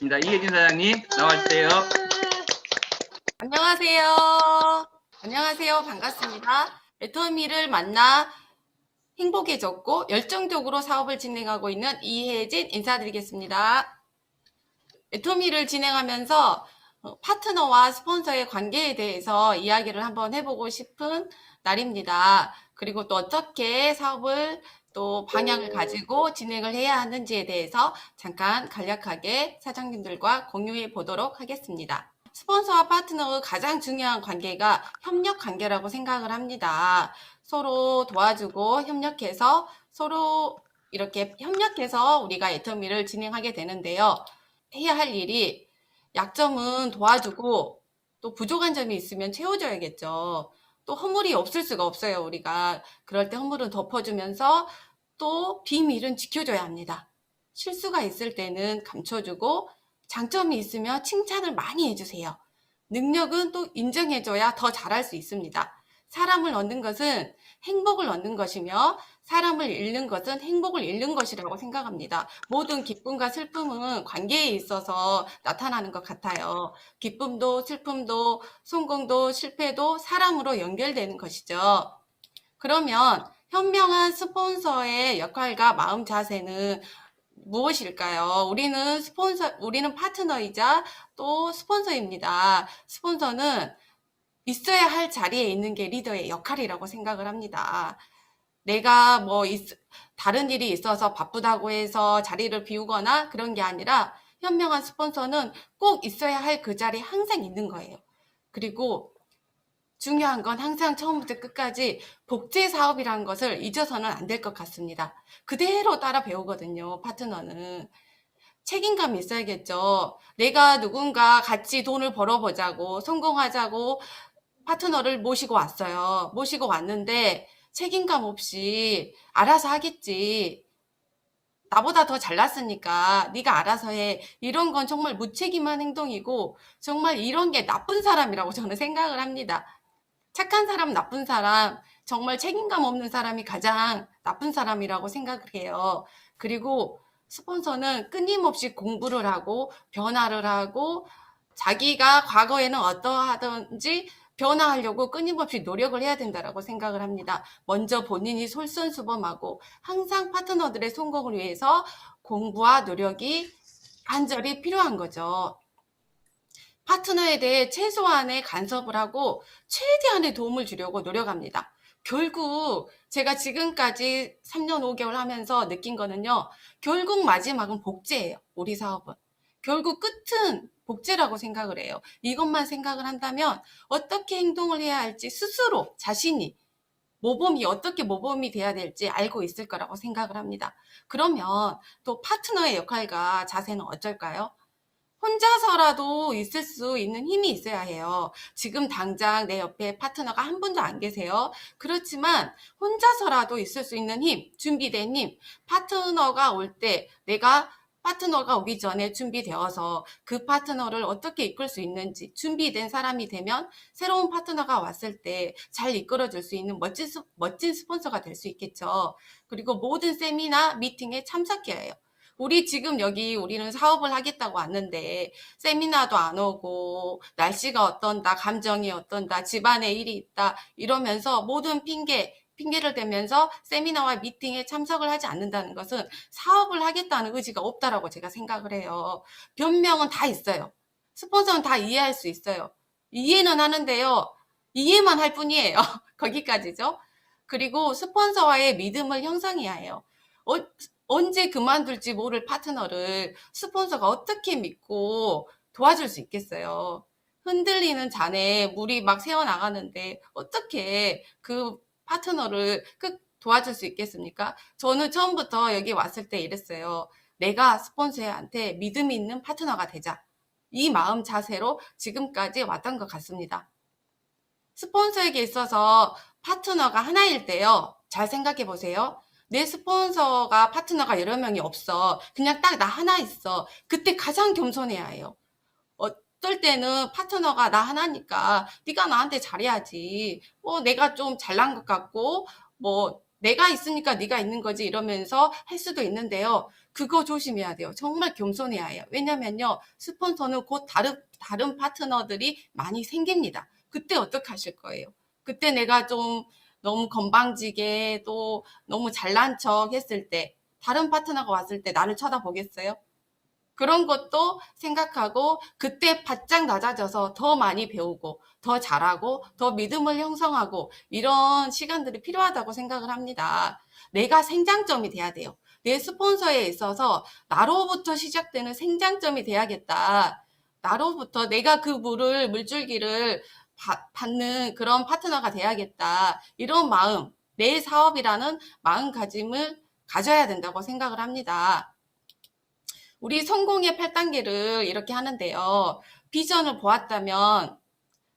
이혜진 사장님 나와주세요. 안녕하세요. 안녕하세요. 반갑습니다. 애터미를 만나 행복해졌고 열정적으로 사업을 진행하고 있는 이혜진 인사드리겠습니다. 애터미를 진행하면서 파트너와 스폰서의 관계에 대해서 이야기를 한번 해보고 싶은 날입니다. 그리고 또 어떻게 사업을 또 방향을 가지고 진행을 해야 하는지에 대해서 잠깐 간략하게 사장님들과 공유해 보도록 하겠습니다. 스폰서와 파트너의 가장 중요한 관계가 협력 관계라고 생각을 합니다. 서로 도와주고 협력해서 서로 이렇게 협력해서 우리가 애터미를 진행하게 되는데요. 해야 할 일이 약점은 도와주고 또 부족한 점이 있으면 채워줘야겠죠. 또 허물이 없을 수가 없어요. 우리가 그럴 때 허물은 덮어주면서 또 비밀은 지켜줘야 합니다. 실수가 있을 때는 감춰주고 장점이 있으면 칭찬을 많이 해주세요. 능력은 또 인정해줘야 더 잘할 수 있습니다. 사람을 얻는 것은 행복을 얻는 것이며 사람을 잃는 것은 행복을 잃는 것이라고 생각합니다. 모든 기쁨과 슬픔은 관계에 있어서 나타나는 것 같아요. 기쁨도 슬픔도 성공도 실패도 사람으로 연결되는 것이죠. 그러면 현명한 스폰서의 역할과 마음 자세는 무엇일까요? 우리는 파트너이자 또 스폰서입니다. 스폰서는 있어야 할 자리에 있는 게 리더의 역할이라고 생각을 합니다. 내가 다른 일이 있어서 바쁘다고 해서 자리를 비우거나 그런 게 아니라 현명한 스폰서는 꼭 있어야 할 그 자리에 항상 있는 거예요. 그리고 중요한 건 항상 처음부터 끝까지 복제 사업이라는 것을 잊어서는 안 될 것 같습니다. 그대로 따라 배우거든요, 파트너는. 책임감이 있어야겠죠. 내가 누군가 같이 돈을 벌어보자고, 성공하자고 파트너를 모시고 왔어요. 모시고 왔는데 책임감 없이 알아서 하겠지. 나보다 더 잘났으니까 네가 알아서 해. 이런 건 정말 무책임한 행동이고 정말 이런 게 나쁜 사람이라고 저는 생각을 합니다. 착한 사람, 나쁜 사람, 정말 책임감 없는 사람이 가장 나쁜 사람이라고 생각을 해요. 그리고 스폰서는 끊임없이 공부를 하고 변화를 하고 자기가 과거에는 어떠하든지 변화하려고 끊임없이 노력을 해야 된다고 생각을 합니다. 먼저 본인이 솔선수범하고 항상 파트너들의 성공을 위해서 공부와 노력이 간절히 필요한 거죠. 파트너에 대해 최소한의 간섭을 하고 최대한의 도움을 주려고 노력합니다. 결국 제가 지금까지 3년 5개월 하면서 느낀 거는요. 결국 마지막은 복제예요. 우리 사업은. 결국 끝은 복제라고 생각을 해요. 이것만 생각을 한다면 어떻게 행동을 해야 할지 스스로 자신이 어떻게 모범이 돼야 될지 알고 있을 거라고 생각을 합니다. 그러면 또 파트너의 역할과 자세는 어쩔까요? 혼자서라도 있을 수 있는 힘이 있어야 해요. 지금 당장 내 옆에 파트너가 한 분도 안 계세요. 그렇지만 혼자서라도 있을 수 있는 힘, 준비된 힘, 파트너가 오기 전에 준비되어서 그 파트너를 어떻게 이끌 수 있는지 준비된 사람이 되면 새로운 파트너가 왔을 때 잘 이끌어줄 수 있는 멋진 스폰서가 될 수 있겠죠. 그리고 모든 세미나, 미팅에 참석해야 해요. 우리는 사업을 하겠다고 왔는데 세미나도 안 오고 날씨가 어떤다, 감정이 어떤다, 집안에 일이 있다 이러면서 모든 핑계를 대면서 세미나와 미팅에 참석을 하지 않는다는 것은 사업을 하겠다는 의지가 없다라고 제가 생각을 해요. 변명은 다 있어요. 스폰서는 다 이해할 수 있어요. 이해는 하는데요. 이해만 할 뿐이에요. 거기까지죠. 그리고 스폰서와의 믿음을 형성해야 해요. 언제 그만둘지 모를 파트너를 스폰서가 어떻게 믿고 도와줄 수 있겠어요. 흔들리는 잔에 물이 막 새어나가는데 어떻게 그 파트너를 도와줄 수 있겠습니까? 저는 처음부터 여기 왔을 때 이랬어요. 내가 스폰서한테 믿음 있는 파트너가 되자. 이 마음 자세로 지금까지 왔던 것 같습니다. 스폰서에게 있어서 파트너가 하나일 때요. 잘 생각해 보세요. 내 스폰서가 파트너가 여러 명이 없어. 그냥 딱 나 하나 있어. 그때 가장 겸손해야 해요. 어떨 때는 파트너가 나 하나니까 네가 나한테 잘해야지. 내가 좀 잘난 것 같고 내가 있으니까 네가 있는 거지 이러면서 할 수도 있는데요. 그거 조심해야 돼요. 정말 겸손해야 해요. 왜냐면요, 스폰서는 곧 다른 파트너들이 많이 생깁니다. 그때 어떻게 하실 거예요? 그때 내가 좀 너무 건방지게 또 너무 잘난 척 했을 때, 다른 파트너가 왔을 때 나를 쳐다보겠어요? 그런 것도 생각하고 그때 바짝 낮아져서 더 많이 배우고 더 잘하고 더 믿음을 형성하고 이런 시간들이 필요하다고 생각을 합니다. 내가 생장점이 돼야 돼요. 내 스폰서에 있어서 나로부터 시작되는 생장점이 돼야겠다. 나로부터 내가 그 물줄기를 받는 그런 파트너가 돼야겠다. 이런 마음, 내 사업이라는 마음가짐을 가져야 된다고 생각을 합니다. 우리 성공의 8단계를 이렇게 하는데요. 비전을 보았다면,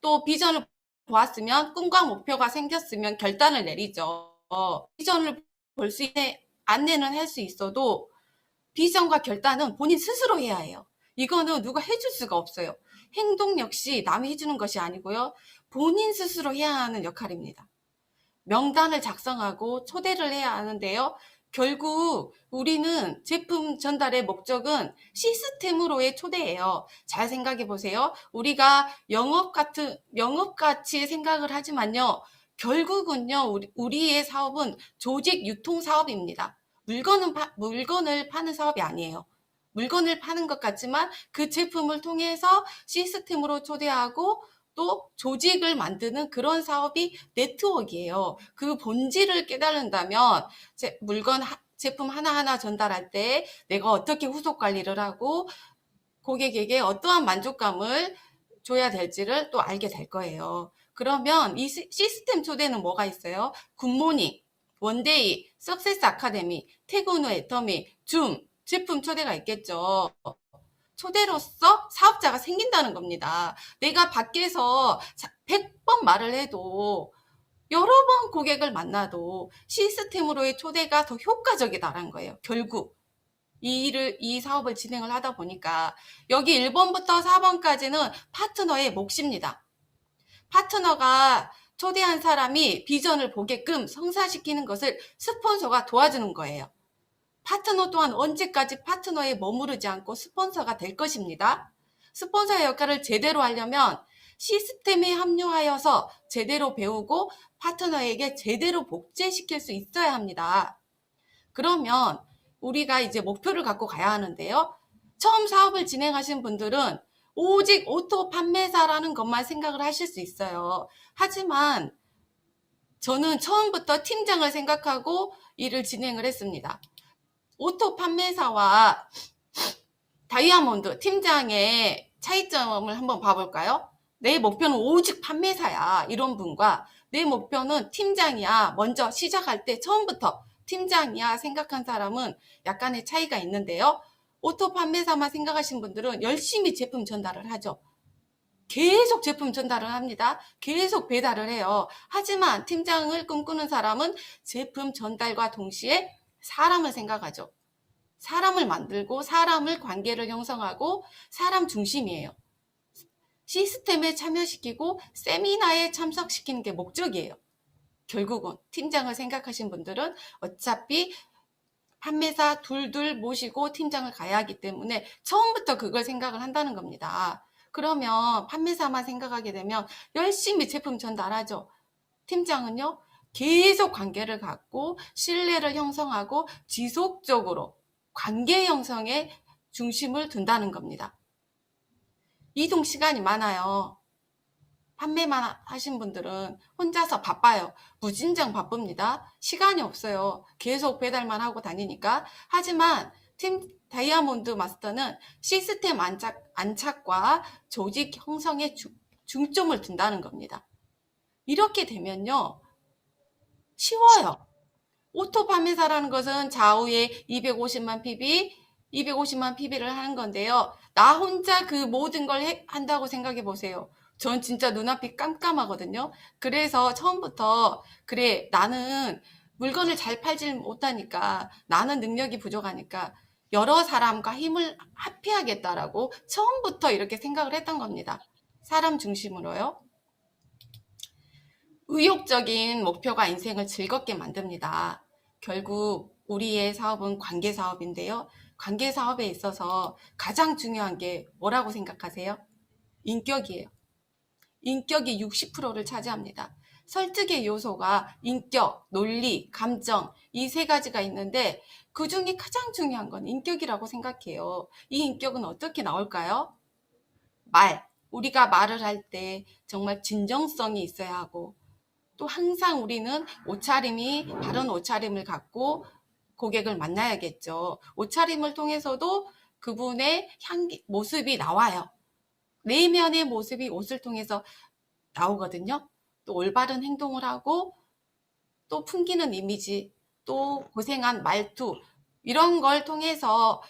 또 비전을 보았으면, 꿈과 목표가 생겼으면 결단을 내리죠. 비전을 볼 수 있는 안내는 할 수 있어도 비전과 결단은 본인 스스로 해야 해요. 이거는 누가 해줄 수가 없어요. 행동 역시 남이 해주는 것이 아니고요. 본인 스스로 해야 하는 역할입니다. 명단을 작성하고 초대를 해야 하는데요. 결국 우리는 제품 전달의 목적은 시스템으로의 초대예요. 잘 생각해 보세요. 우리가 영업같이 생각을 하지만요. 결국은요, 우리의 사업은 조직 유통 사업입니다. 물건을 파는 사업이 아니에요. 물건을 파는 것 같지만 그 제품을 통해서 시스템으로 초대하고 또 조직을 만드는 그런 사업이 네트워크예요. 그 본질을 깨달는다면 제품 하나하나 전달할 때 내가 어떻게 후속 관리를 하고 고객에게 어떠한 만족감을 줘야 될지를 또 알게 될 거예요. 그러면 이 시스템 초대는 뭐가 있어요? 굿모닝, 원데이, 석세스 아카데미, 퇴근 후 애터미, 줌, 제품 초대가 있겠죠. 초대로서 사업자가 생긴다는 겁니다. 내가 밖에서 100번 말을 해도 여러 번 고객을 만나도 시스템으로의 초대가 더 효과적이다라는 거예요. 결국 이 사업을 진행을 하다 보니까 여기 1번부터 4번까지는 파트너의 몫입니다. 파트너가 초대한 사람이 비전을 보게끔 성사시키는 것을 스폰서가 도와주는 거예요. 파트너 또한 언제까지 파트너에 머무르지 않고 스폰서가 될 것입니다. 스폰서의 역할을 제대로 하려면 시스템에 합류하여서 제대로 배우고 파트너에게 제대로 복제시킬 수 있어야 합니다. 그러면 우리가 이제 목표를 갖고 가야 하는데요. 처음 사업을 진행하신 분들은 오직 오토 판매사라는 것만 생각을 하실 수 있어요. 하지만 저는 처음부터 팀장을 생각하고 일을 진행을 했습니다. 오토 판매사와 다이아몬드 팀장의 차이점을 한번 봐볼까요? 내 목표는 오직 판매사야 이런 분과 내 목표는 팀장이야 먼저 시작할 때 처음부터 팀장이야 생각한 사람은 약간의 차이가 있는데요. 오토 판매사만 생각하신 분들은 열심히 제품 전달을 하죠. 계속 제품 전달을 합니다. 계속 배달을 해요. 하지만 팀장을 꿈꾸는 사람은 제품 전달과 동시에 사람을 생각하죠. 사람을 만들고 사람을 관계를 형성하고 사람 중심이에요. 시스템에 참여시키고 세미나에 참석시키는 게 목적이에요. 결국은 팀장을 생각하신 분들은 어차피 판매사 둘둘 모시고 팀장을 가야 하기 때문에 처음부터 그걸 생각을 한다는 겁니다. 그러면 판매사만 생각하게 되면 열심히 제품 전달하죠. 팀장은요, 계속 관계를 갖고 신뢰를 형성하고 지속적으로 관계 형성에 중심을 둔다는 겁니다. 이동 시간이 많아요. 판매만 하신 분들은 혼자서 바빠요. 무진장 바쁩니다. 시간이 없어요. 계속 배달만 하고 다니니까. 하지만 팀 다이아몬드 마스터는 시스템 안착과 조직 형성에 중점을 둔다는 겁니다. 이렇게 되면요. 쉬워요. 오토 판매사라는 것은 좌우에 250만 PB를 하는 건데요. 나 혼자 그 모든 걸 한다고 생각해 보세요. 전 진짜 눈앞이 깜깜하거든요. 그래서 처음부터 그래 나는 물건을 잘 팔질 못하니까 나는 능력이 부족하니까 여러 사람과 힘을 합해야겠다라고 처음부터 이렇게 생각을 했던 겁니다. 사람 중심으로요. 의욕적인 목표가 인생을 즐겁게 만듭니다. 결국 우리의 사업은 관계 사업인데요. 관계 사업에 있어서 가장 중요한 게 뭐라고 생각하세요? 인격이에요. 인격이 60%를 차지합니다. 설득의 요소가 인격, 논리, 감정 이 세 가지가 있는데 그 중에 가장 중요한 건 인격이라고 생각해요. 이 인격은 어떻게 나올까요? 우리가 말을 할 때 정말 진정성이 있어야 하고 또 항상 우리는 바른 옷차림을 갖고 고객을 만나야겠죠. 옷차림을 통해서도 그분의 모습이 나와요. 내면의 모습이 옷을 통해서 나오거든요. 또 올바른 행동을 하고 또 풍기는 이미지, 또 고생한 말투 이런 걸 통해서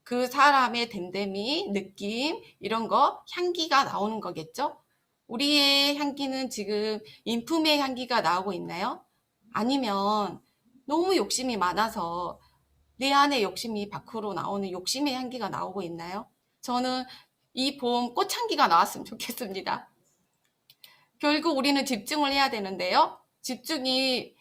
그 사람의 됨됨이, 느낌 이런 거 향기가 나오는 거겠죠. 우리의 향기는 지금 인품의 향기가 나오고 있나요? 아니면 너무 욕심이 많아서 내 안에 욕심이 밖으로 나오는 욕심의 향기가 나오고 있나요? 저는 이 봄 꽃향기가 나왔으면 좋겠습니다. 결국 우리는 집중을 해야 되는데요. 집중이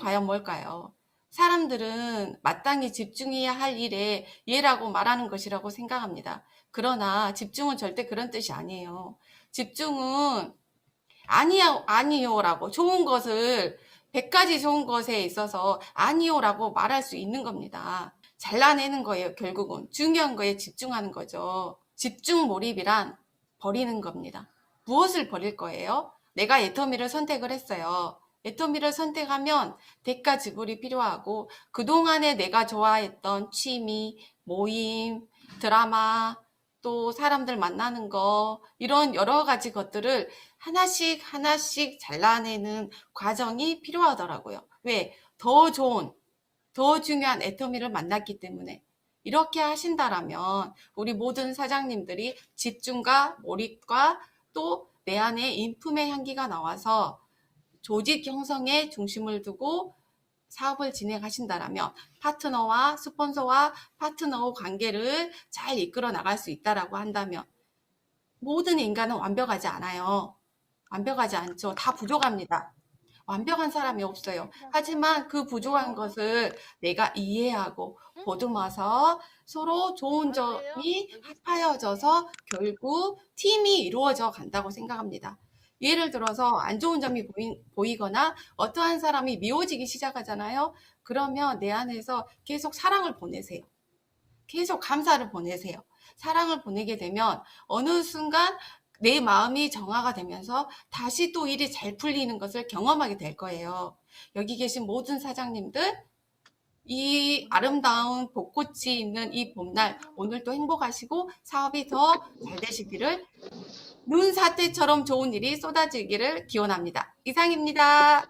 과연 뭘까요? 사람들은 마땅히 집중해야 할 일에 예라고 말하는 것이라고 생각합니다. 그러나 집중은 절대 그런 뜻이 아니에요. 집중은 아니요라고 좋은 것을 100가지 좋은 것에 있어서 아니요라고 말할 수 있는 겁니다. 잘라내는 거예요. 결국은 중요한 거에 집중하는 거죠. 집중 몰입이란 버리는 겁니다. 무엇을 버릴 거예요? 내가 애터미를 선택을 했어요. 애터미를 선택하면 대가 지불이 필요하고 그동안에 내가 좋아했던 취미, 모임, 드라마, 또 사람들 만나는 거 이런 여러 가지 것들을 하나씩 잘라내는 과정이 필요하더라고요. 왜? 더 좋은, 더 중요한 애터미를 만났기 때문에. 이렇게 하신다라면 우리 모든 사장님들이 집중과 몰입과 또 내 안에 인품의 향기가 나와서 조직 형성에 중심을 두고 사업을 진행하신다라면 파트너와 스폰서와 파트너 관계를 잘 이끌어 나갈 수 있다라고 한다면 모든 인간은 완벽하지 않아요. 완벽하지 않죠. 다 부족합니다. 완벽한 사람이 없어요. 하지만 그 부족한 것을 내가 이해하고 보듬어서 서로 좋은 점이 합하여져서 결국 팀이 이루어져 간다고 생각합니다. 예를 들어서 안 좋은 점이 보이거나 어떠한 사람이 미워지기 시작하잖아요. 그러면 내 안에서 계속 사랑을 보내세요. 계속 감사를 보내세요. 사랑을 보내게 되면 어느 순간 내 마음이 정화가 되면서 다시 또 일이 잘 풀리는 것을 경험하게 될 거예요. 여기 계신 모든 사장님들, 이 아름다운 벚꽃이 있는 이 봄날 오늘도 행복하시고 사업이 더 잘 되시기를 눈사태처럼 좋은 일이 쏟아지기를 기원합니다. 이상입니다.